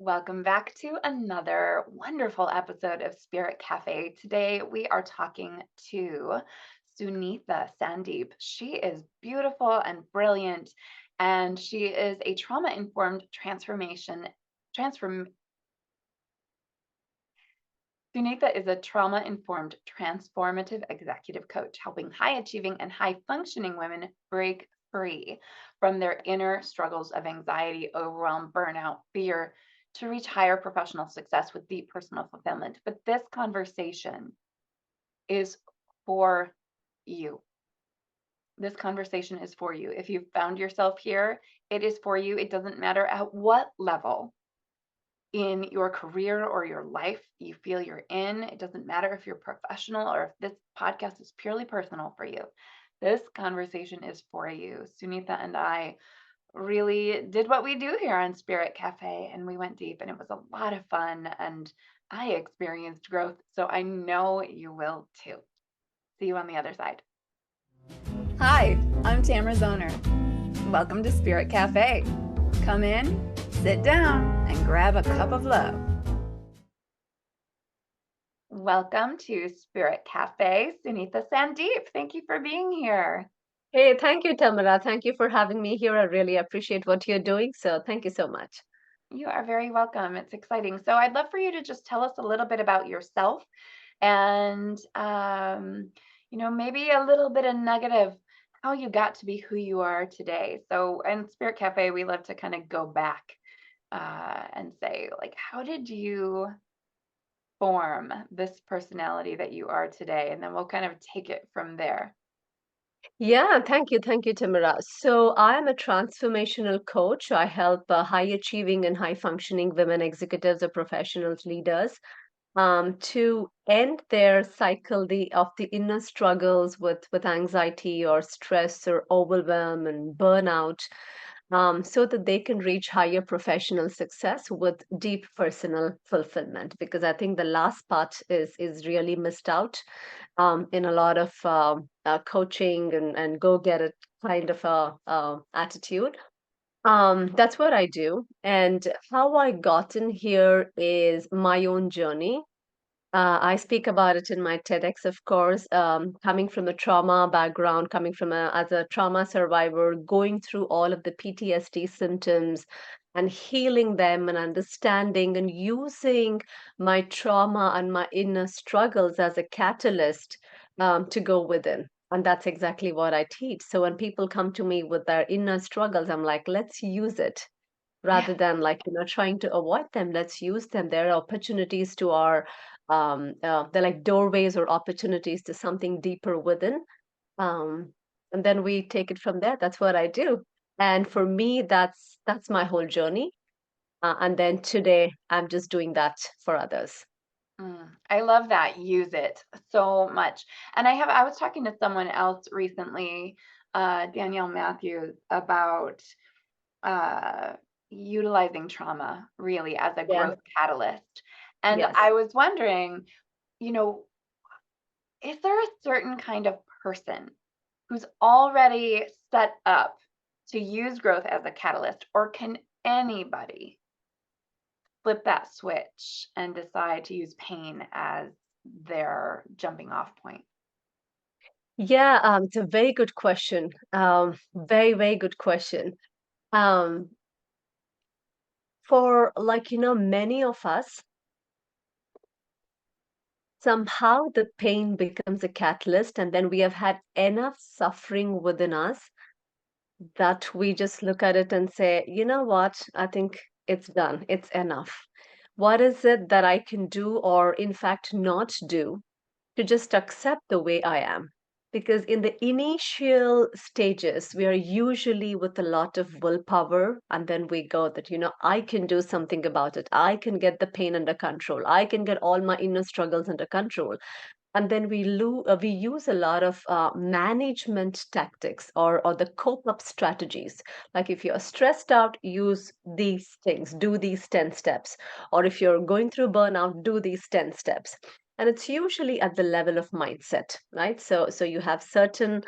Welcome back to another wonderful episode of Spirit Cafe. Today we are talking to Sunitha Sandeep. She is beautiful and brilliant, and she is a trauma-informed transform Sunitha is a trauma-informed transformative executive coach, helping high-achieving and high-functioning women break free from their inner struggles of anxiety, overwhelm, burnout, fear, to reach higher professional success with deep personal fulfillment. But this conversation is for you. This conversation is for you. If you've found yourself here, it is for you. It doesn't matter at what level in your career or your life you feel you're in. It doesn't matter if you're professional or if this podcast is purely personal for you. This conversation is for you. Sunitha and I really did what we do here on Spirit Cafe, and we went deep, and it was a lot of fun, and I experienced growth, so I know you will too. See you on the other side. Hi, I'm Tamara Zoner. Welcome to Spirit Cafe. Come in, sit down, and grab a cup of love. Welcome to Spirit Cafe, Sunitha Sandeep. Thank you for being here. Hey, thank you, Tamara. Thank you for having me here. I really appreciate what you're doing. So thank you so much. You are very welcome. It's exciting. So I'd love for you to just tell us a little bit about yourself and, maybe a little bit of nugget of how you got to be who you are today. So in Spirit Cafe, we love to kind of go back and say, like, how did you form this personality that you are today? And then we'll kind of take it from there. Yeah, thank you. Thank you, Tamara. So I am a transformational coach. I help high achieving and high functioning women executives or professionals, leaders, to end their cycle of the inner struggles with anxiety or stress or overwhelm and burnout, so that they can reach higher professional success with deep personal fulfillment. Because I think the last part is really missed out in a lot of coaching and go get it kind of a attitude. That's what I do. And how I gotten here is my own journey. I speak about it in my TEDx, of course, coming from a trauma background, coming from as a trauma survivor, going through all of the PTSD symptoms and healing them and understanding and using my trauma and my inner struggles as a catalyst to go within. And that's exactly what I teach. So when people come to me with their inner struggles, I'm like, let's use it Yeah. rather than trying to avoid them. Let's use them. There are opportunities to our they're like doorways or opportunities to something deeper within, um and then we take it from there. That's what I do. And for me, that's my whole journey. And then today I'm just doing that for others. I love that. Use it so much. And I was talking to someone else recently, Danielle Matthews, about uh, utilizing trauma really as a Yeah. growth catalyst. And Yes. I was wondering, you know, is there a certain kind of person who's already set up to use growth as a catalyst, or can anybody flip that switch and decide to use pain as their jumping off point? Yeah, it's a very good question. Very, very good question. um for many of us, somehow the pain becomes a catalyst, and then we have had enough suffering within us that we just look at it and say, you know what, I think it's done, it's enough. What is it that I can do, or in fact not do, to just accept the way I am? Because in the initial stages, we are usually with a lot of willpower, and then we go that, I can do something about it. I can get the pain under control. I can get all my inner struggles under control. And then we use a lot of management tactics, or the cope up strategies. Like if you're stressed out, use these things, do these 10 steps. Or if you're going through burnout, do these 10 steps. and it's usually at the level of mindset, right? So you have certain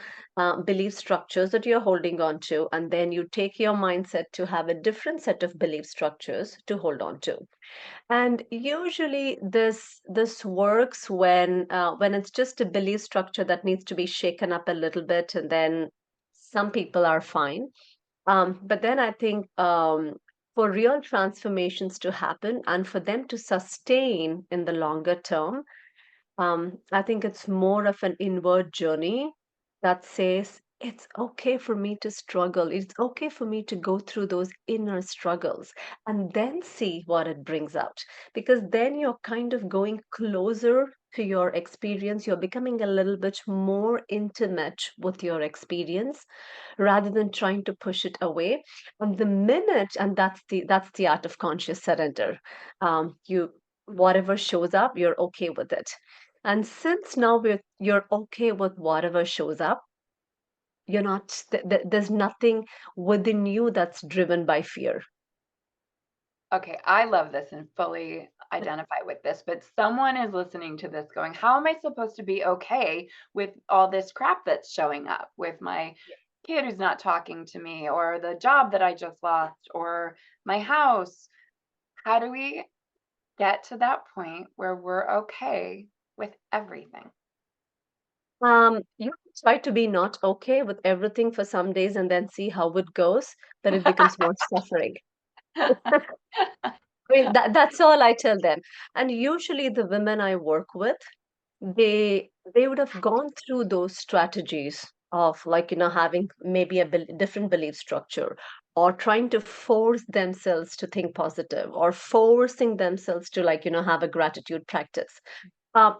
belief structures that you're holding on to, and then you take your mindset to have a different set of belief structures to hold on to. And usually this works when it's just a belief structure that needs to be shaken up a little bit, and then some people are fine. But then I think for real transformations to happen and for them to sustain in the longer term, I think it's more of an inward journey that says it's okay for me to struggle. It's okay for me to go through those inner struggles and then see what it brings out. Because then you're kind of going closer to your experience. You're becoming a little bit more intimate with your experience rather than trying to push it away. And the minute, and that's the art of conscious surrender. You whatever shows up, you're okay with it. And since now you're okay with whatever shows up, you're not there's nothing within you that's driven by fear. Okay, I love this and fully identify with this, but someone is listening to this going, how am I supposed to be okay with all this crap that's showing up with my kid who's not talking to me, or the job that I just lost, or my house? How do we get to that point where we're okay with everything? You try to be not okay with everything for some days and then see how it goes, but it becomes more suffering. I mean, that's all I tell them. And usually the women I work with, they would have gone through those strategies of, like, having maybe a different belief structure, or trying to force themselves to think positive, or forcing themselves to, like, have a gratitude practice.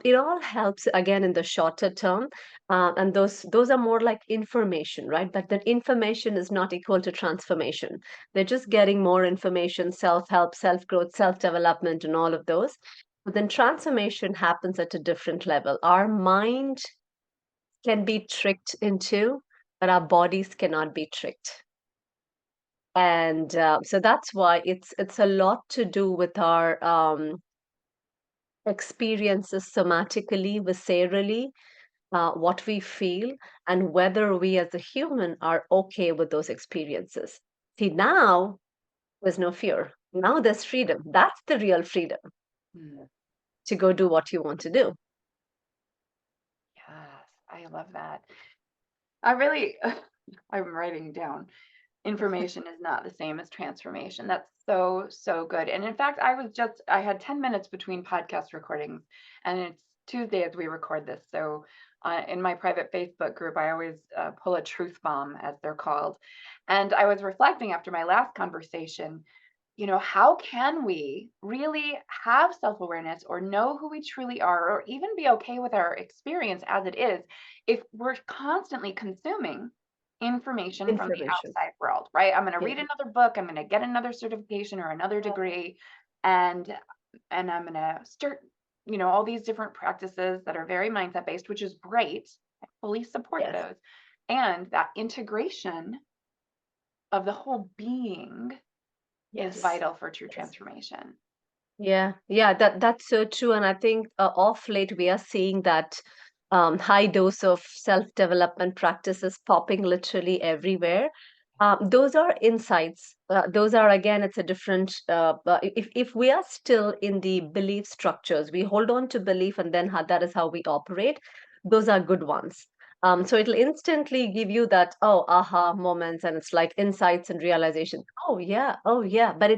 It all helps again in the shorter term, and those are more like information, right? But that information is not equal to transformation. They're just getting more information, self-help, self-growth, self-development, and all of those. But then transformation happens at a different level. Our mind can be tricked into, but our bodies cannot be tricked. And so that's why it's a lot to do with our experiences somatically, viscerally, what we feel, and whether we as a human are okay with those experiences. See, now there's no fear. Now there's freedom. That's the real freedom Hmm, to go do what you want to do. yes, I love that. I really, I'm writing down. Information is not the same as transformation. That's so, so good. And in fact, I had 10 minutes between podcast recordings, and it's Tuesday as we record this. So in my private Facebook group, I always pull a truth bomb, as they're called. And I was reflecting after my last conversation, how can we really have self awareness or know who we truly are, or even be okay with our experience as it is, if we're constantly consuming information from the Information. outside world, right? I'm going to Yeah. read another book, I'm going to get another certification or another degree, and I'm going to start, all these different practices that are very mindset based, which is great. I fully support Yes. those. And that integration of the whole being is Yes. vital for true Yes. transformation. Yeah, yeah, that's so true. And I think off late we are seeing that high dose of self-development practices popping literally everywhere. Those are insights. Those are, again, it's a different. If we are still in the belief structures, we hold on to belief, and then that is how we operate. Those are good ones. So it'll instantly give you that, oh, aha moments, and it's like insights and realization. Oh yeah. But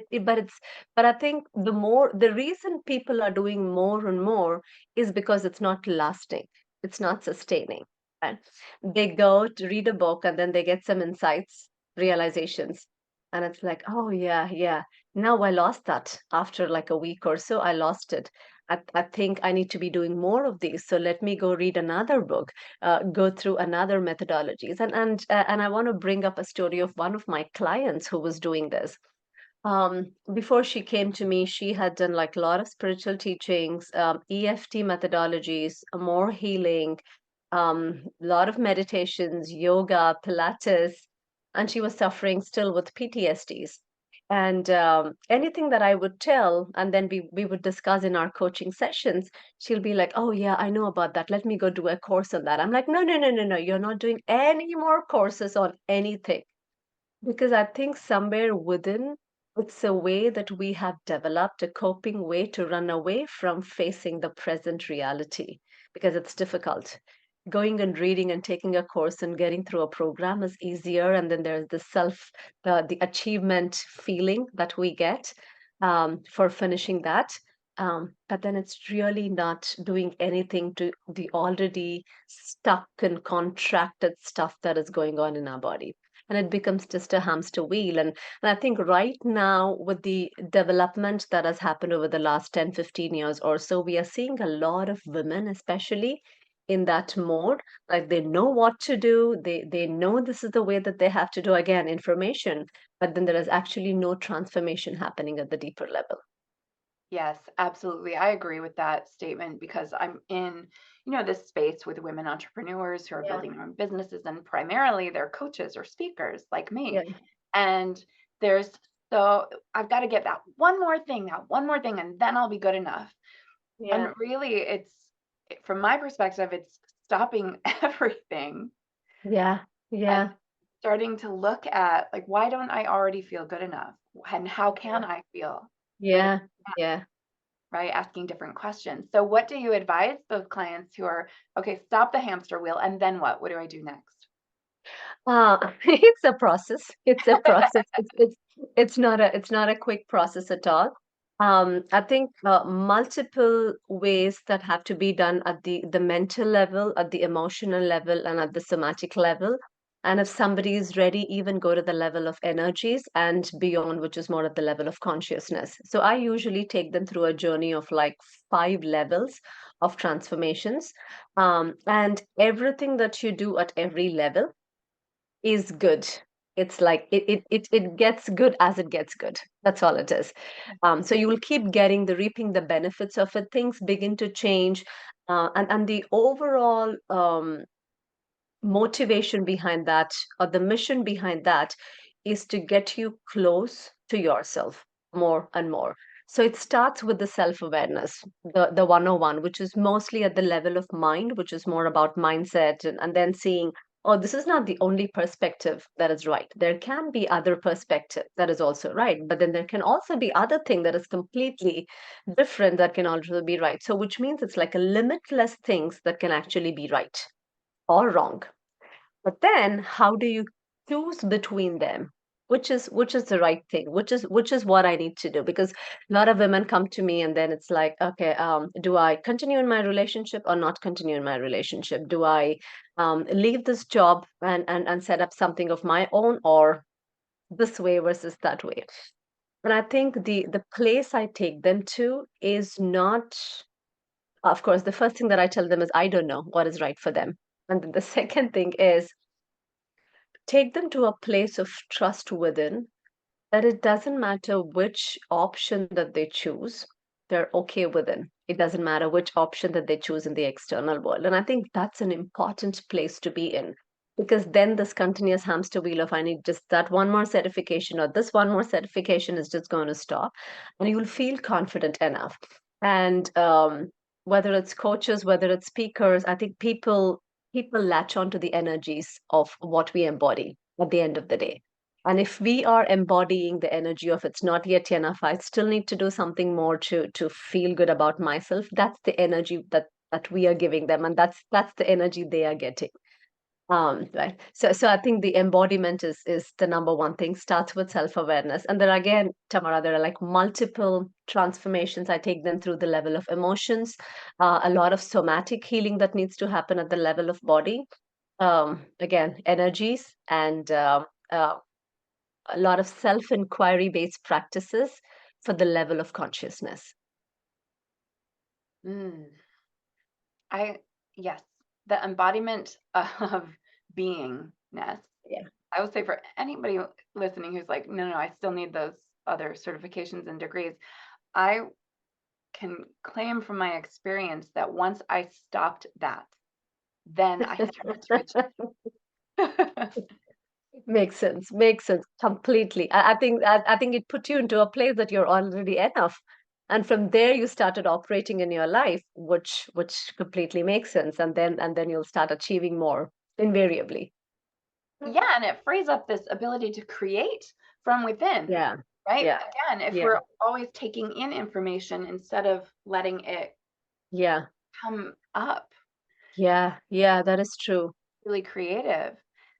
I think the reason people are doing more and more is because it's not lasting, it's not sustaining. Right? They go to read a book and then they get some insights, realizations, and it's like, oh yeah, yeah. Now I lost that after like a week or so. I lost it. I think I need to be doing more of these. So let me go read another book, go through another methodologies, and I want to bring up a story of one of my clients who was doing this. Before she came to me, she had done like a lot of spiritual teachings, EFT methodologies, more healing, a lot of meditations, yoga, Pilates, and she was suffering still with PTSDs. And anything that I would tell, and then we would discuss in our coaching sessions, she'll be like, "Oh yeah, I know about that. Let me go do a course on that." I'm like, "No, no, no, no, no. You're not doing any more courses on anything." Because I think somewhere within, it's a way that we have developed a coping way to run away from facing the present reality because it's difficult. Going and reading and taking a course and getting through a program is easier. And then there's the the achievement feeling that we get for finishing that. But then it's really not doing anything to the already stuck and contracted stuff that is going on in our body, and it becomes just a hamster wheel. And I think right now, with the development that has happened over the last 10, 15 years or so, we are seeing a lot of women especially in that mode. Like they know what to do, they know this is the way that they have to do, again, information, but then there is actually no transformation happening at the deeper level. Yes, absolutely. I agree with that statement because I'm in, this space with women entrepreneurs who are Yeah, building their own businesses, and primarily they're coaches or speakers like yeah, me. And there's so I've got to get that one more thing, and then I'll be good enough. yeah, And really, from my perspective, it's stopping everything yeah, and yeah, starting to look at, like, why don't I already feel good enough? And how can yeah, I feel good, yeah, yeah. right? Asking different questions. So, what do you advise those clients who are, okay, stop the hamster wheel, and then what? What do I do next? It's a process. It's a process. It's not a quick process at all. I think multiple ways that have to be done at the mental level, at the emotional level, and at the somatic level. And if somebody is ready, even go to the level of energies and beyond, which is more at the level of consciousness. So I usually take them through a journey of like 5 levels of transformations. And everything that you do at every level is good. It's like it gets good as it gets good. That's all it is. So you will keep getting the reaping the benefits of it. Things begin to change, and the overall motivation behind that, or the mission behind that, is to get you close to yourself more and more. So it starts with the self-awareness, the 101, which is mostly at the level of mind, which is more about mindset, and then seeing, oh, this is not the only perspective that is right. There can be other perspective that is also right, but then there can also be other thing that is completely different that can also be right. So which means it's like a limitless things that can actually be right or wrong. But then how do you choose between them? Which is the right thing? Which is what I need to do? Because a lot of women come to me and then it's like, okay, do I continue in my relationship or not continue in my relationship? Do I leave this job and set up something of my own, or this way versus that way? And I think the place I take them to is not, of course, the first thing that I tell them is I don't know what is right for them. And then the second thing is take them to a place of trust within, that it doesn't matter which option that they choose, they're okay within. It doesn't matter which option that they choose in the external world. And I think that's an important place to be in, because then this continuous hamster wheel of I need just that one more certification or this one more certification is just going to stop. And you will feel confident enough. And whether it's coaches, whether it's speakers, I think people latch onto the energies of what we embody at the end of the day. And if we are embodying the energy of it's not yet enough, I still need to do something more to feel good about myself. That's the energy that we are giving them, and that's the energy they are getting. Right. So I think the embodiment is the number one thing. Starts with self-awareness. And then again, Tamara, there are like multiple transformations. I take them through the level of emotions, a lot of somatic healing that needs to happen at the level of body. Again, energies and a lot of self-inquiry based practices for the level of consciousness. Mm, I yes, the embodiment of beingness. Yeah. I would say for anybody listening who's like, no, no, I still need those other certifications and degrees. I can claim from my experience that once I stopped that, then I had transformation. Makes sense. Makes sense completely. I think it put you into a place that you're already enough. And from there you started operating in your life, which completely makes sense. And then you'll start achieving more invariably. Yeah, and it frees up this ability to create from within, Yeah. right? Yeah. Again, if Yeah. we're always taking in information instead of letting it Yeah. come up, Yeah. Yeah. That is true. really creative.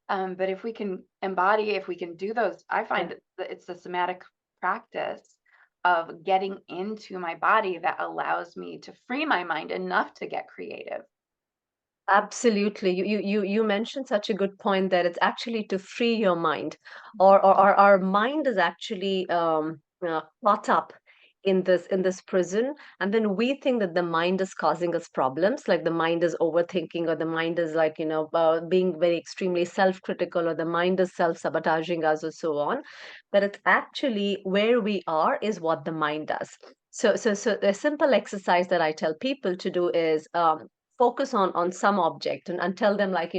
But if we can embody, if we can do those, I Yeah. find that it's the somatic practice of getting into my body that allows me to free my mind enough to get creative. Absolutely. You mentioned such a good point that it's actually to free your mind, or our mind is actually caught up in this prison, and then we think that the mind is causing us problems, like the mind is overthinking, or the mind is like being very extremely self-critical, or the mind is self-sabotaging us, or so on. But it's actually where we are is what the mind does. So the simple exercise that I tell people to do is focus on some object, and tell them like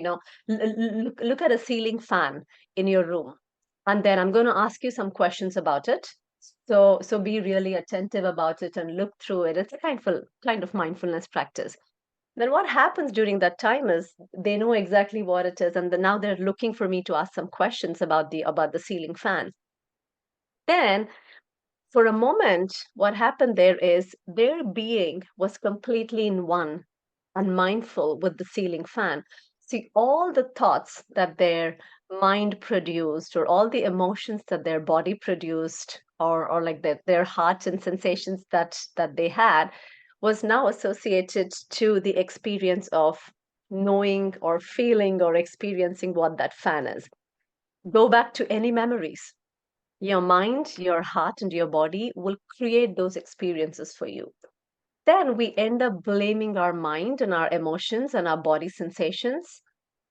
look at a ceiling fan in your room, and then I'm going to ask you some questions about it. So be really attentive about it and look through it. It's a kind of mindfulness practice. Then what happens during that time is they know exactly what it is, and then now they're looking for me to ask some questions about the ceiling fan. Then for a moment, what happened there is their being was completely in one and mindful with the ceiling fan. See, all the thoughts that their mind produced, or all the emotions that their body produced, or like their heart and sensations that they had, was now associated to the experience of knowing or feeling or experiencing what that fan is. Go back to any memories. Your mind, your heart, and your body will create those experiences for you. Then we end up blaming our mind and our emotions and our body sensations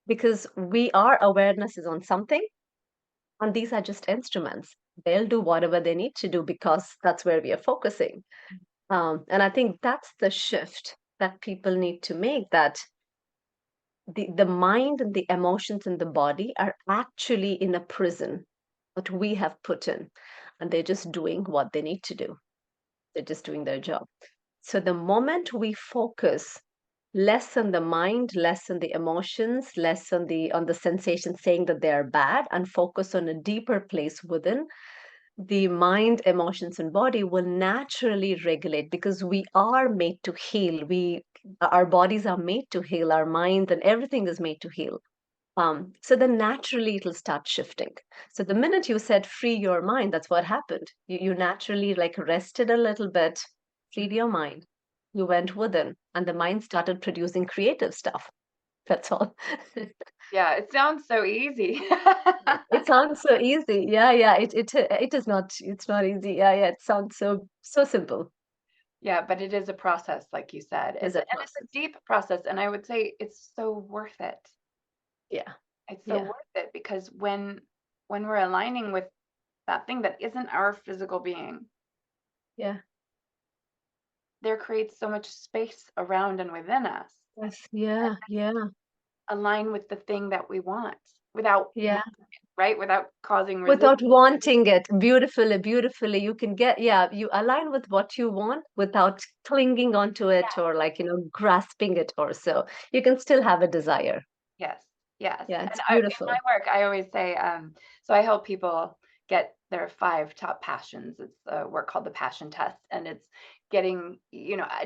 because our awareness is on something, and these are just instruments. They'll do whatever they need to do because that's where we are focusing. And I think that's the shift that people need to make, that the mind and the emotions and the body are actually in a prison that we have put in, and they're just doing what they need to do. They're just doing their job. So the moment we focus less on the mind, less on the emotions, less on the sensation saying that they are bad, and focus on a deeper place within, the mind, emotions, and body will naturally regulate, because we are made to heal. Our bodies are made to heal, our minds and everything is made to heal. So then naturally it'll start shifting. So the minute you said free your mind, that's what happened. You naturally like rested a little bit, freed your mind. You went within, and the mind started producing creative stuff. That's all. Yeah, it sounds so easy. It sounds so easy. Yeah, yeah. It is not. It's not easy. Yeah, yeah. It sounds so simple. Yeah, but it is a process, like you said. It's a It's a process. deep process, and I would say it's so worth it. Yeah, It's so yeah, worth it because when we're aligning with that thing that isn't our physical being, yeah. there creates so much space around and within us. Yes, yeah, yeah, Align with the thing that we want without yeah. right? Without causing resistance. Without wanting it, beautifully, beautifully, you can get, yeah, you align with what you want without clinging onto it, or like, grasping it or so. You can still have a desire. Yes, yes. Yeah, And it's in beautiful. my work, I always say, so I help people get their 5 top passions. It's a work called the passion test, and it's getting,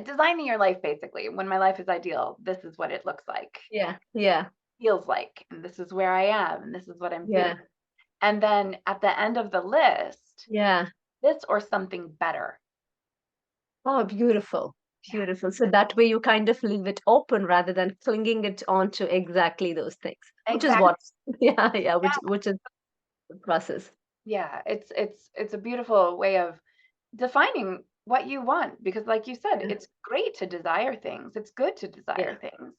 designing your life basically. When my life is ideal, this is what it looks like, Yeah, yeah, feels like, and this is where I am, and this is what I'm doing. yeah. And then at the end of the list, Yeah. this or something better. Oh, beautiful. Yeah, Beautiful. So that way you kind of leave it open rather than clinging it onto exactly those things, which is exactly. what, yeah, yeah, which is the process. Yeah, it's a beautiful way of defining what you want because like you said, Yeah, it's great to desire things. It's good to desire yeah. things.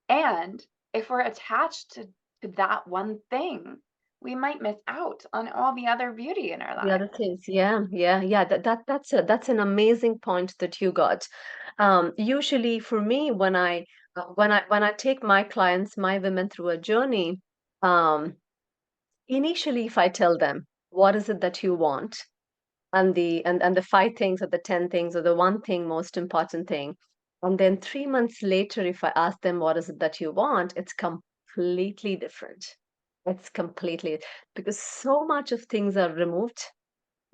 And if we're attached to that one thing, we might miss out on all the other beauty in our The life. other things, yeah, yeah, yeah. That's an amazing point that you got. Usually for me, when I take my clients, my women through a journey, um, initially, if I tell them, what is it that you want? And the five things or the 10 things or the one thing, most important thing. And then 3 months later, if I ask them, what is it that you want? It's completely different. It's completely because so much of things are removed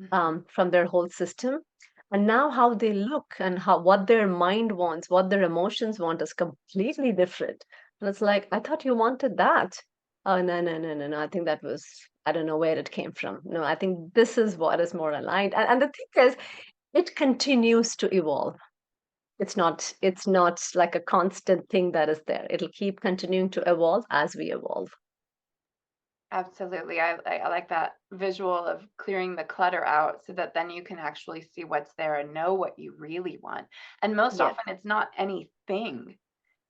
Mhm. from their whole system. And now how they look and how what their mind wants, what their emotions want is completely different. And it's like, I thought you wanted that. Oh no, no, no, no, no. I think that was I don't know where it came from. No, I think this is what is more aligned. And the thing is, it continues to evolve. It's not like a constant thing that is there. It'll keep continuing to evolve as we evolve. Absolutely. I like that visual of clearing the clutter out so that then you can actually see what's there and know what you really want. And most Yes. often it's not anything.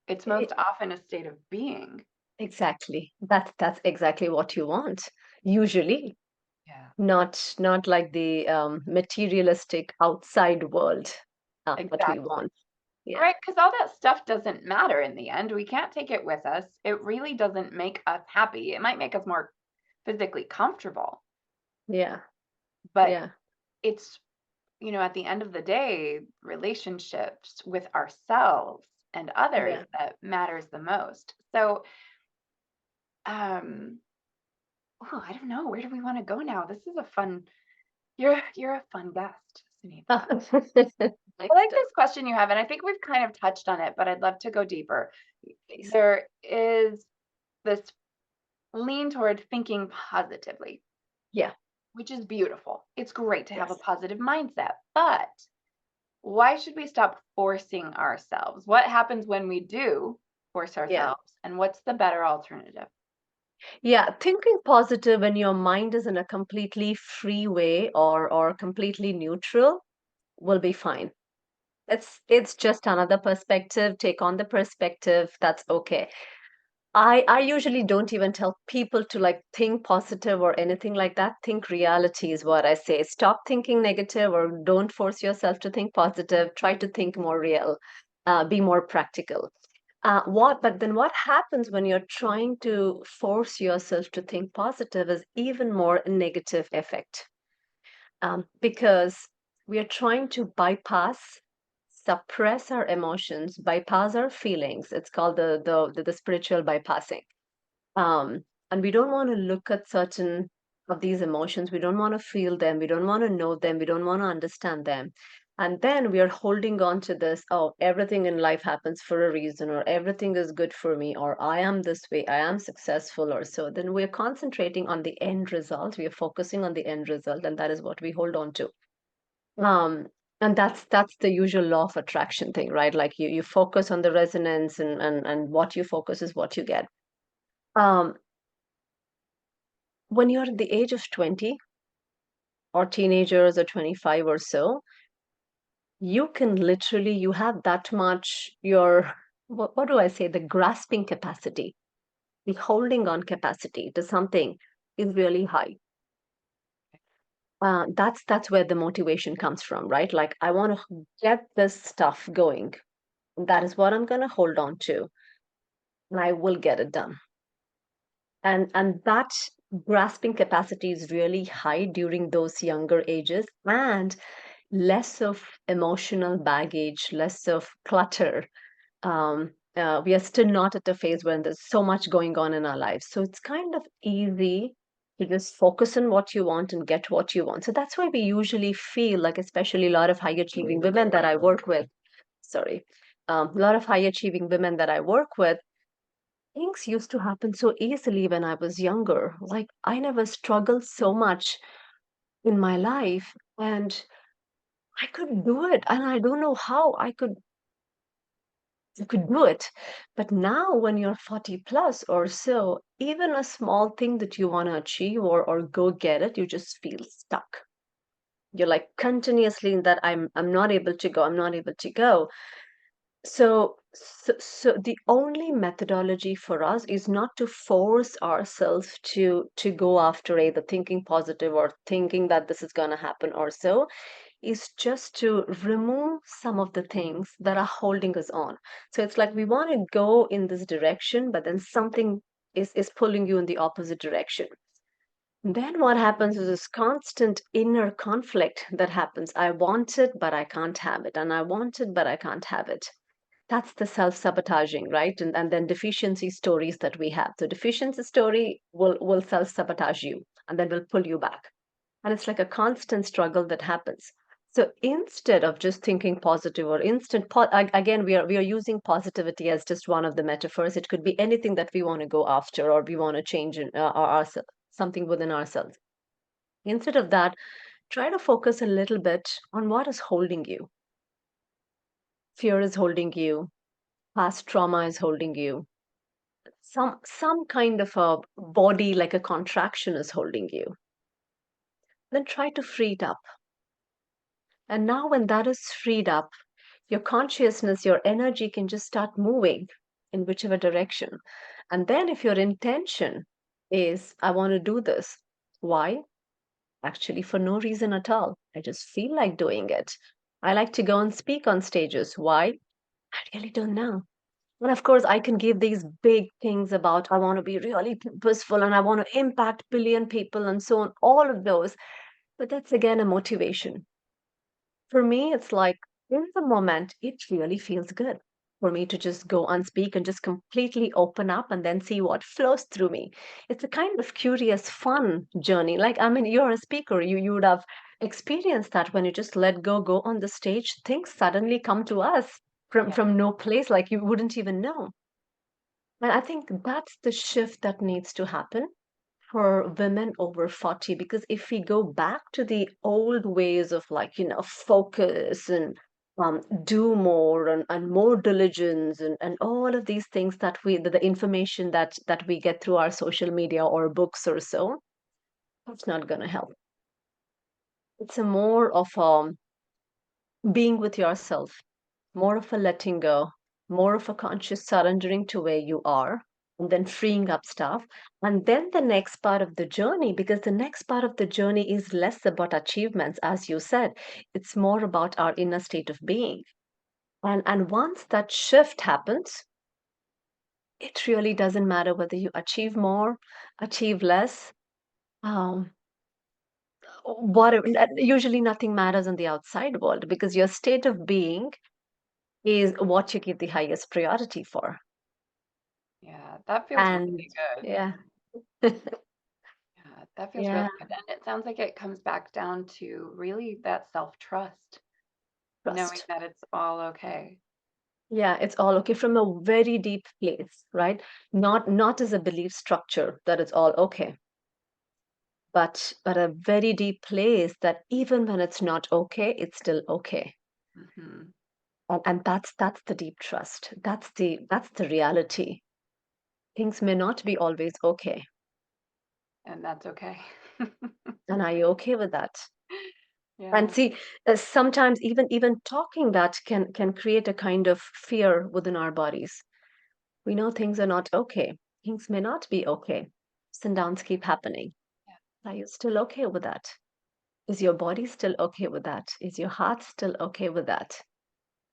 It's most often a state of being. Exactly. That's exactly what you want. Usually, Yeah. not like the materialistic outside world that we Exactly. want. Yeah, Right, because all that stuff doesn't matter in the end. We can't take it with us. It really doesn't make us happy. It might make us more physically comfortable, yeah, but yeah, it's, at the end of the day, relationships with ourselves and others yeah. that matters the most. So, um, I don't know. Where do we want to go now? This is a fun, you're a fun guest, Sunitha. I Thanks, like Tim. this question you have, and I think we've kind of touched on it, but I'd love to go deeper. Please. There is this lean toward thinking positively, Yeah, which is beautiful. It's great to have a yes, positive mindset, but why should we stop forcing ourselves? What happens when we do force yeah. ourselves? And what's the better alternative? Yeah, thinking positive when your mind is in a completely free way or completely neutral will be fine. It's just another perspective. Take on the perspective. That's okay. I usually don't even tell people to like think positive or anything like that. Think reality is what I say. Stop thinking negative or don't force yourself to think positive. Try to think more real. Be more practical. But then what happens when you're trying to force yourself to think positive is even more negative effect. Because we are trying to bypass, suppress our emotions, bypass our feelings. It's called the spiritual bypassing. Um, and we don't want to look at certain of these emotions. We don't want to feel them. We don't want to know them. We don't want to understand them. And then we are holding on to this, oh, everything in life happens for a reason, or everything is good for me, or I am this way, I am successful, or so. Then we're concentrating on the end result. We are focusing on the end result, and that is what we hold on to. Um, and that's the usual law of attraction thing, right? Like you focus on the resonance and what you focus is what you get. Um, when you're at the age of 20 or teenagers or 25 or so, you can literally you have that much your what do I say, the grasping capacity, the holding on capacity to something is really high. That's where the motivation comes from, right? Like I want to get this stuff going. That is what I'm going to hold on to, and I will get it done. And that grasping capacity is really high during those younger ages, and less of emotional baggage, less of clutter. We are still not at a phase when there's so much going on in our lives. So it's kind of easy to just focus on what you want and get what you want. So that's why we usually feel like, especially a lot of high achieving women that I work with, sorry, a lot of high achieving women that I work with, things used to happen so easily when I was younger. Like I never struggled so much in my life. And I could do it, and I don't know how I could do it. But now when you're 40 plus or so, even a small thing that you want to achieve or go get it, you just feel stuck. You're like continuously in that I'm not able to go, I'm not able to go. So the only methodology for us is not to force ourselves to go after either thinking positive or thinking that this is going to happen or so, is just to remove some of the things that are holding us on. So it's like we want to go in this direction, but then something is pulling you in the opposite direction. Then what happens is this constant inner conflict that happens. I want it, but I can't have it. And I want it, but I can't have it. That's the self-sabotaging, right? And then deficiency stories that we have. So deficiency story will self-sabotage you and then will pull you back. And it's like a constant struggle that happens. So instead of just thinking positive or again, we are using positivity as just one of the metaphors. It could be anything that we want to go after or we want to change in something within ourselves. Instead of that, try to focus a little bit on what is holding you. Fear is holding you, past trauma is holding you, some kind of a body like a contraction is holding you. Then try to free it up. And now when that is freed up, your consciousness, your energy can just start moving in whichever direction. And then if your intention is, I want to do this, why? Actually, for no reason at all. I just feel like doing it. I like to go and speak on stages. Why? I really don't know. And of course, I can give these big things about I want to be really purposeful and I want to impact billion people and so on, all of those. But that's again a motivation. For me, it's like in the moment, it really feels good for me to just go and speak and just completely open up and then see what flows through me. It's a kind of curious, fun journey. Like, I mean, you're a speaker, you would have experienced that when you just let go on the stage, things suddenly come to us Yeah. from no place, like you wouldn't even know. And I think that's the shift that needs to happen for women over 40 because if we go back to the old ways of like focus and do more and more diligence and all of these things that the information that we get through our social media or books or so, that's not going to help. It's a more of being with yourself, more of a letting go, more of a conscious surrendering to where you are, and then freeing up stuff. And then the next part of the journey, because the next part of the journey is less about achievements, as you said, it's more about our inner state of being. And once that shift happens, it really doesn't matter whether you achieve more, achieve less. Um, usually nothing matters in the outside world because your state of being is what you give the highest priority for. Yeah, that feels And really good. yeah, Yeah, that feels yeah, really good. And it sounds like it comes back down to really that self-trust, knowing trust. that it's all okay. Yeah, it's all okay from a very deep place, right? Not as a belief structure that it's all okay, but a very deep place that even when it's not okay, it's still okay. Hmm. And that's the deep trust. That's the reality. Things may not be always okay. And that's okay. And are you okay with that? And Yeah. see, sometimes even talking that can create a kind of fear within our bodies. We know things are not okay. Things may not be okay. Ups and downs keep happening. Yeah. Are you still okay with that? Is your body still okay with that? Is your heart still okay with that?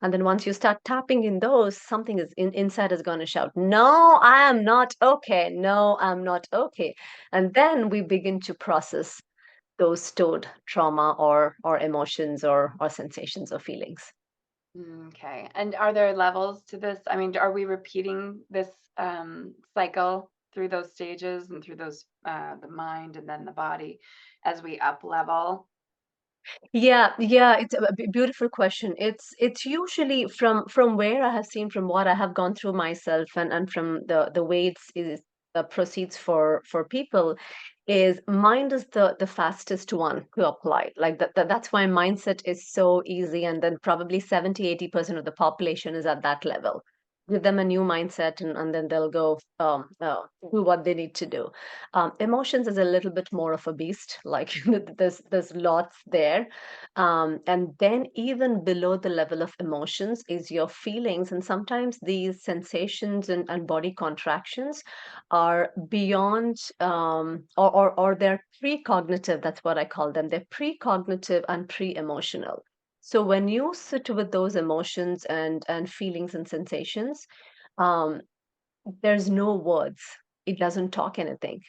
And then once you start tapping in those, something inside is going to shout, "No, I am not okay. No, I'm not okay." And then we begin to process those stored trauma or emotions or sensations or feelings. Okay. And are there levels to this? I mean, are we repeating this cycle through those stages and through those the mind and then the body as we up level? Yeah, it's a beautiful question. It's usually from where I have seen, from what I have gone through myself, and from the way proceeds for people, is mind is the fastest one to apply. Like that's why mindset is so easy, and then probably 70-80% of the population is at that level. Give them a new mindset, and then they'll go do what they need to do. Emotions is a little bit more of a beast. Like there's lots there, and then even below the level of emotions is your feelings, and sometimes these sensations and body contractions are beyond or they're precognitive. That's what I call them. They're precognitive and pre-emotional. So when you sit with those emotions and feelings and sensations, um, there's no words. It doesn't talk anything.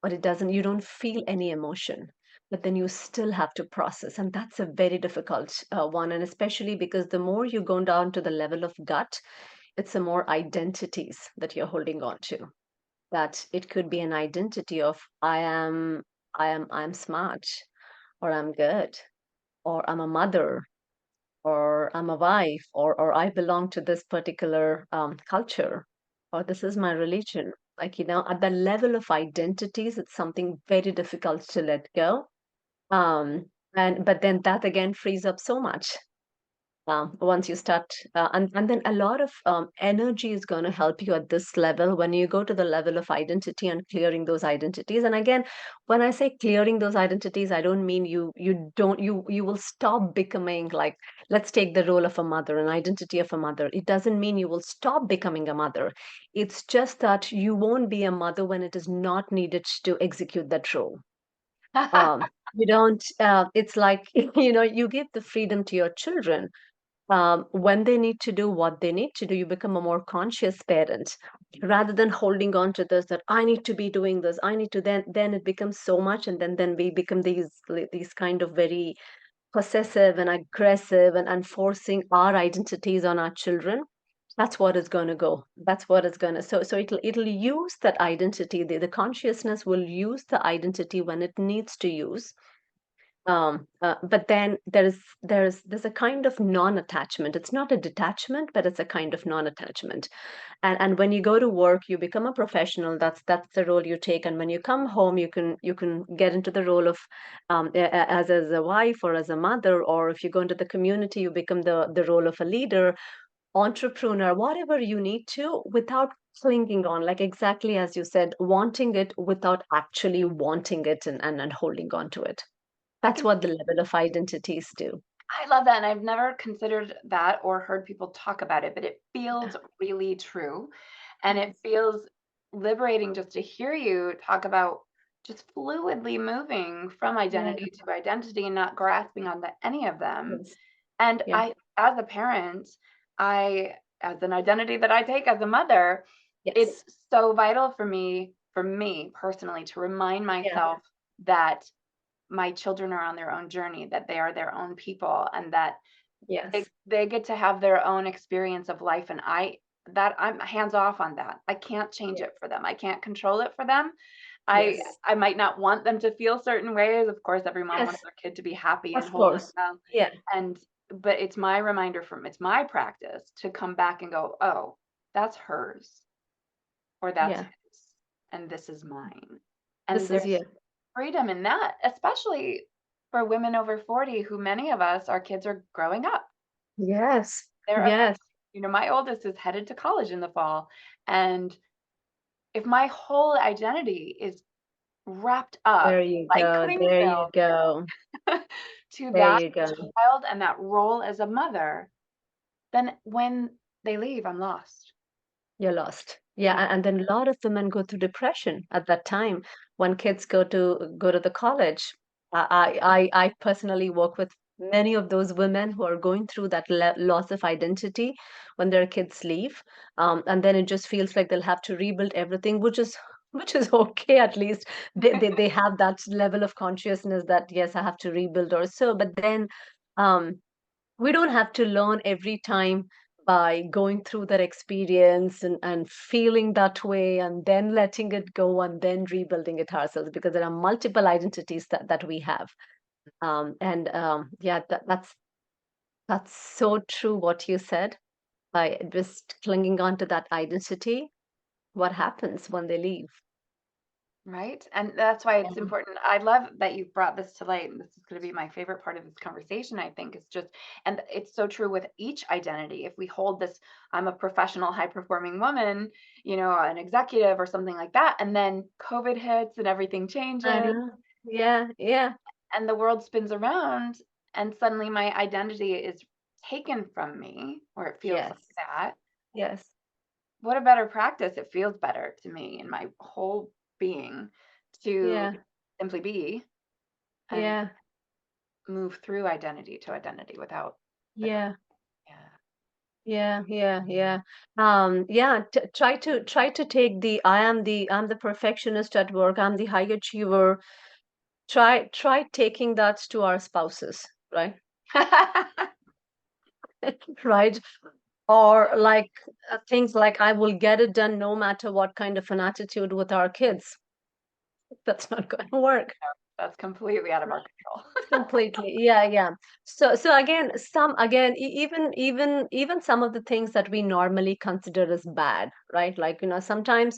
but it doesn't, you don't feel any emotion, but then you still have to process. And that's a very difficult one. And especially because the more you go down to the level of gut, it's the more identities that you're holding on to. That it could be an identity of I'm smart, or I'm good, or I'm a mother, or I'm a wife, or I belong to this particular culture, or this is my religion. Like, at the level of identities, it's something very difficult to let go. And but then that again frees up so much once you start, and then a lot of energy is going to help you at this level when you go to the level of identity and clearing those identities. And again, when I say clearing those identities, I don't mean you will stop becoming, like, let's take the role of a mother, an identity of a mother. It doesn't mean you will stop becoming a mother. It's just that you won't be a mother when it is not needed to execute that role. You don't it's like you give the freedom to your children when they need to do what they need to do. You become a more conscious parent rather than holding on to this, that I need to be doing this, I need to, then it becomes so much. And then we become these kind of very possessive and aggressive, and forcing our identities on our children. That's what is going to go, that's what is going to, so it'll use that identity. The consciousness will use the identity when it needs to use. But then there's a kind of non-attachment. It's not a detachment, but it's a kind of non-attachment. And when you go to work, you become a professional. That's the role you take. And when you come home, you can get into the role of as a wife or as a mother, or if you go into the community, you become the role of a leader, entrepreneur, whatever you need to, without clinging on, like exactly as you said, wanting it without actually wanting it, and holding on to it. I That's can what the level of identities do. I love that, and I've never considered that or heard people talk about it, but it Yeah. feels really true, and it Yes. feels liberating just to hear you talk about just fluidly moving from Yeah. identity to identity and not grasping onto any of them. Yes. And Yeah. I, as a parent, as an identity that I take as a mother, Yes. it's so vital for me personally, to remind Yeah. myself that my children are on their own journey, that they are their own people, and that Yes. they get to have their own experience of life. And I'm hands off on that. I can't change Yeah. it for them. I can't control it for them. Yes. I might not want them to feel certain ways. Of course, every mom Yes. wants their kid to be happy and Of whole and course. well. Yeah. And but it's my reminder, from it's my practice to come back and go, oh, that's hers, or that's Yeah. his, and this is mine. This And is, yeah. there's freedom in that, especially for women over 40, who many of us, our kids are growing up. Yes. They're about, Yes. my oldest is headed to college in the fall. And if my whole identity is wrapped There up you like go. cling There you film go. to There that you go. child and that role as a mother, then when they leave, I'm lost. You're lost. Yeah, You know, and then a lot of women go through depression at that time when kids go to the college. I personally work with many of those women who are going through that loss of identity when their kids leave, and then it just feels like they'll have to rebuild everything, which is okay. At least they have that level of consciousness that yes, I have to rebuild or so. But then um, we don't have to learn every time by going through that experience and feeling that way and then letting it go and then rebuilding it ourselves, because there are multiple identities that we have. And yeah, that's so true what you said. By just clinging on to that identity, what happens when they leave? right? And that's why it's Yeah. important. I love that you brought this to light. And this is going to be my favorite part of this conversation, I think. It's just, and it's so true with each identity. If we hold this, I'm a professional, high performing woman, an executive or something like that, and then COVID hits and everything I changes know. Yeah, yeah. and the world spins around, and suddenly my identity is taken from me, or it feels like Yes. that. Yes. What a better practice. It feels better to me in my whole being to Yeah. simply be and Yeah. move through identity to identity without the Yeah. yeah. Yeah. Yeah, try to take the I'm the perfectionist at work, I'm the high achiever. Try taking that to our spouses, right? Right? Or like things like I will get it done no matter what kind of an attitude with our kids. That's not going to work. That's completely out of our control. Completely. Yeah. So again, even some of the things that we normally consider as bad, right? Like, sometimes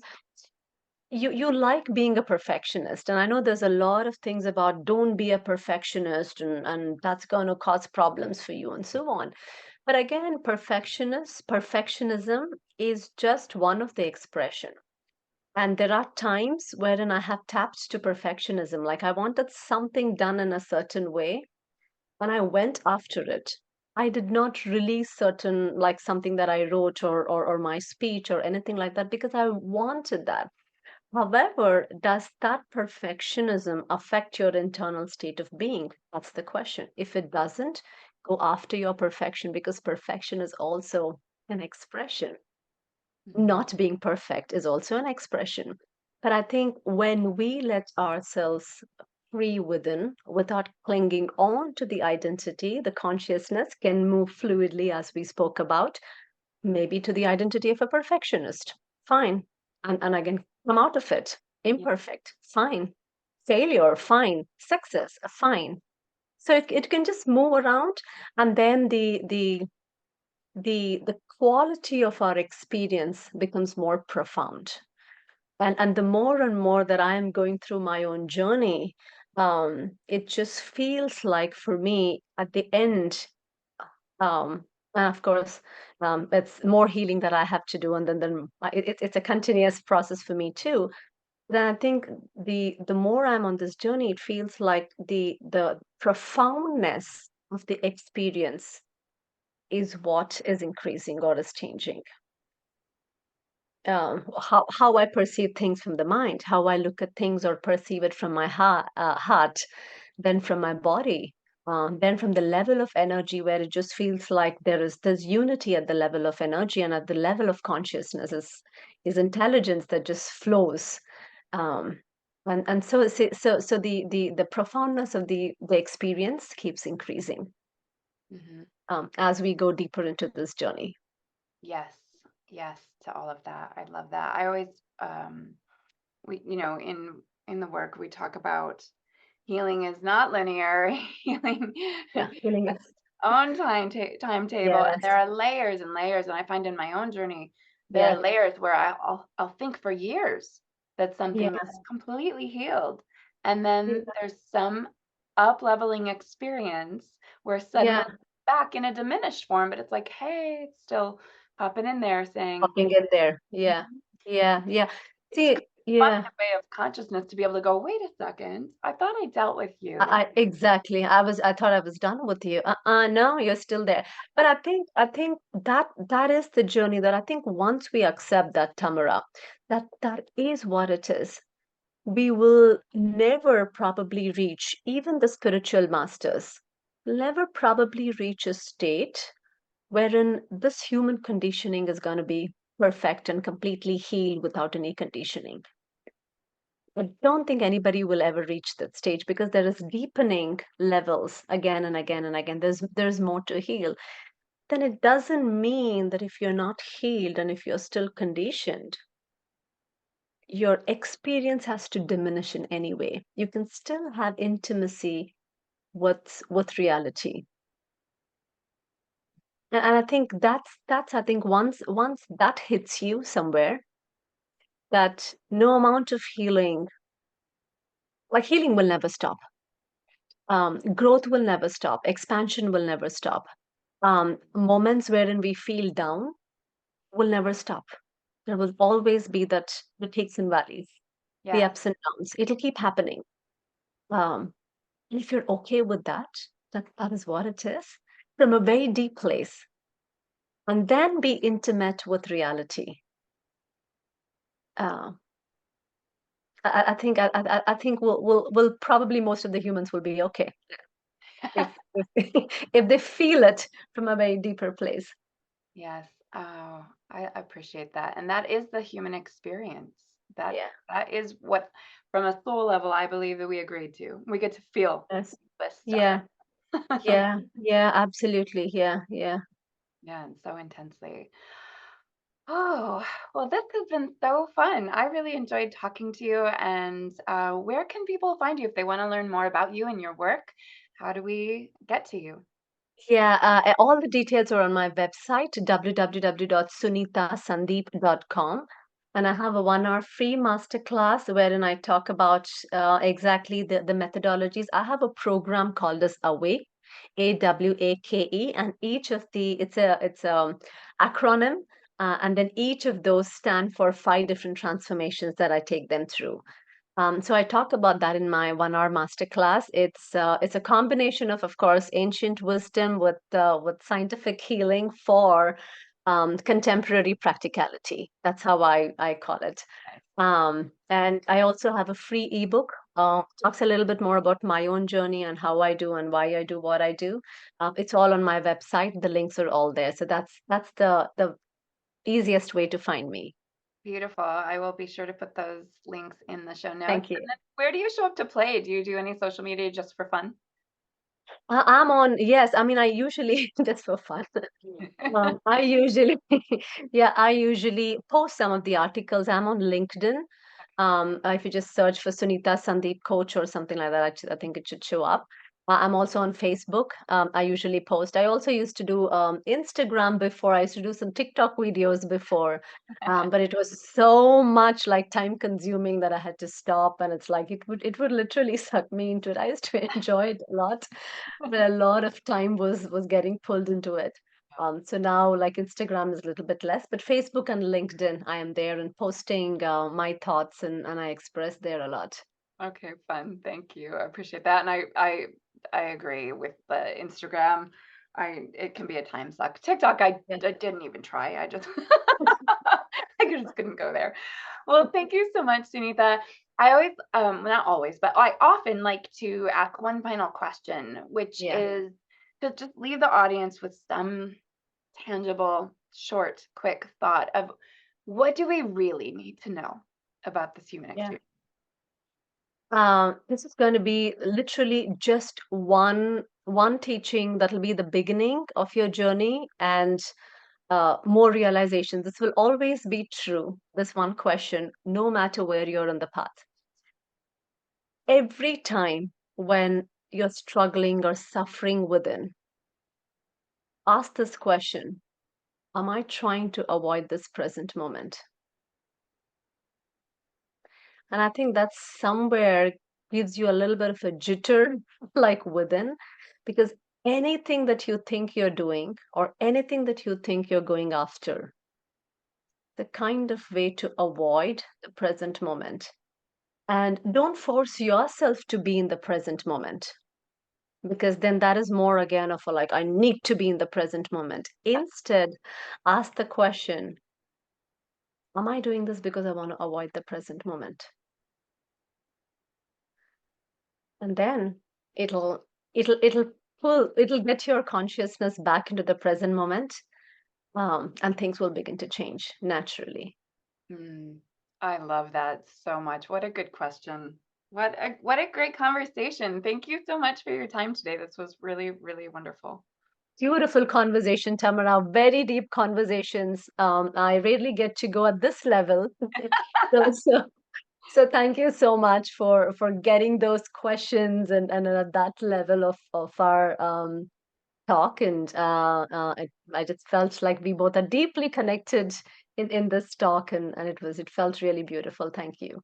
you like being a perfectionist, and I know there's a lot of things about don't be a perfectionist, and that's going to cause problems for you and so on. But again, perfectionism is just one of the expression. And there are times wherein I have tapped to perfectionism, like I wanted something done in a certain way, and I went after it. I did not release certain, like something that I wrote, or my speech or anything like that, because I wanted that. However, does that perfectionism affect your internal state of being? That's the question. If it doesn't, go after your perfection, because perfection is also an expression. Mhm, Not being perfect is also an expression. But I think when we let ourselves free within without clinging on to the identity, the consciousness can move fluidly, as we spoke about, maybe to the identity of a perfectionist. Fine. And again, come out of it. yeah. Imperfect. Fine. Failure. Fine. Success. Fine. So it can just move around, and then the quality of our experience becomes more profound. And the more and more that I am going through my own journey, it just feels like for me at the end, um, and of course, it's more healing that I have to do, and then it's a continuous process for me too. Then I think the more I'm on this journey, it feels like the profoundness of the experience is what is increasing or is changing. How I perceive things from the mind, how I look at things or perceive it from my heart, then from my body, then from the level of energy where it just feels like there's unity at the level of energy, and at the level of consciousness is intelligence that just flows. Um, and so the profoundness of the experience keeps increasing Mhm. as we go deeper into this journey. Yes, yes to all of that. I love that. I always, we, in the work we talk about healing is not linear. Healing Yeah, feeling it. own timetable, and Yes, there are layers and layers. And I find in my own journey, there are yes, layers where I'll think for years that something yes. is completely healed, and then Yeah, there's some up leveling experience where suddenly yeah, it's back in a diminished form, but it's like, hey, it's still popping in there saying, popping in there. Yeah, "Mhm." yeah. It's See, fun in yeah, a way of consciousness to be able to go, wait a second, I thought I dealt with you. exactly. I thought I was done with you. No, you're still there. But I think that is the journey that I think once we accept that, Tamara, that is what it is. We will never probably reach, even the spiritual masters, never probably reach a state wherein this human conditioning is going to be perfect and completely healed without any conditioning. I don't think anybody will ever reach that stage, because there is deepening levels again and again and again. There's more to heal. Then it doesn't mean that if you're not healed and if you're still conditioned, your experience has to diminish in any way. You can still have intimacy with reality. And I think that's I think once that hits you somewhere, that no amount of healing, like healing will never stop. Growth will never stop. Expansion will never stop. Moments wherein we feel down will never stop. There will always be that the peaks and valleys, the Yes. ups and downs. It'll keep happening. Um, and if you're okay with that, that is what it is, from a very deep place, and then be intimate with reality. Uh, I think I think we'll probably most of the humans will be okay if if they feel it from a very deeper place. Yes. Oh, I appreciate that. And that is the human experience. That Yeah. that is what, from a soul level, I believe that we agreed to. We get to feel Yes. this stuff. Yeah. Yeah. Yeah. Absolutely. Yeah. Yeah. Yeah, and so intensely. Oh, well, this has been so fun. I really enjoyed talking to you. And where can people find you if they want to learn more about you and your work? How do we get to you? Yeah, all the details are on my website, www.sunithasandeep.com. And I have a 1 hour free masterclass wherein I talk about exactly the methodologies. I have a program called as Awake, AWAKE, and each of the it's a acronym, and then each of those stand for 5 different transformations that I take them through. So I talk about that in my 1 hour masterclass. It's a combination of course, ancient wisdom with scientific healing for contemporary practicality. That's how I call it. And I also have a free ebook. Talks a little bit more about my own journey and how I do and why I do what I do. It's all on my website. The links are all there. So that's the easiest way to find me. Beautiful. I will be sure to put those links in the show notes. Thank you. And then where do you show up to play? Do you do any social media just for fun? I'm on, yes, I mean, I usually, just for fun. I usually, yeah, I usually post some of the articles. I'm on LinkedIn. If you just search for Sunitha Sandeep Coach or something like that, I think it should show up. I'm also on Facebook. I usually post. I also used to do Instagram before. I used to do some TikTok videos before, but it was so much like time consuming that I had to stop. And it's like it would literally suck me into it. I used to enjoy it a lot, but a lot of time was getting pulled into it. So now, like Instagram is a little bit less, but Facebook and LinkedIn, I am there and posting my thoughts, and I express there a lot. Okay, fun. Thank you. I appreciate that. And I agree with the Instagram. It can be a time suck. TikTok, Yeah. I didn't even try. I just I just couldn't go there. Well, thank you so much, Sunitha. I always, well, not always, but I often like to ask one final question, which Yeah. is to just leave the audience with some tangible, short, quick thought of what do we really need to know about this human Yeah. experience? This is going to be literally just one teaching that will be the beginning of your journey, and more realization. This will always be true. This one question, no matter where you're on the path. Every time when you're struggling or suffering within, ask this question: am I trying to avoid this present moment? And I think that's somewhere gives you a little bit of a jitter, like within, because anything that you think you're doing or anything that you think you're going after, the kind of way to avoid the present moment. And don't force yourself to be in the present moment, because then that is more again of a like, I need to be in the present moment. Instead, ask the question: am I doing this because I want to avoid the present moment? And then it'll it'll it'll get your consciousness back into the present moment, and things will begin to change naturally. Mm, I love that so much. What a good question. What a great conversation. Thank you so much for your time today. This was really, really wonderful. Beautiful conversation, Tamara. Very deep conversations. I rarely get to go at this level. So thank you so much for getting those questions and at that level of our talk. And I just felt like we both are deeply connected in this talk, and it felt really beautiful. Thank you.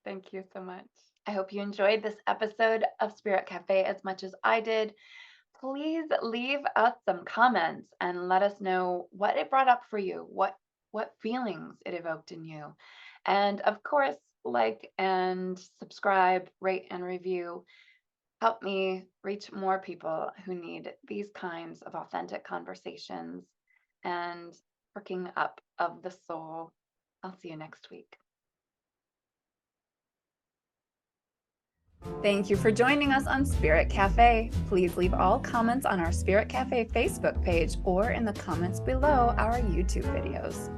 Thank you so much. I hope you enjoyed this episode of Spirit Cafe as much as I did. Please leave us some comments and let us know what it brought up for you, what feelings it evoked in you. And of course, like and subscribe, rate and review. Help me reach more people who need these kinds of authentic conversations and working up of the soul. I'll see you next week. Thank you for joining us on Spirit Cafe. Please leave all comments on our Spirit Cafe Facebook page or in the comments below our YouTube videos.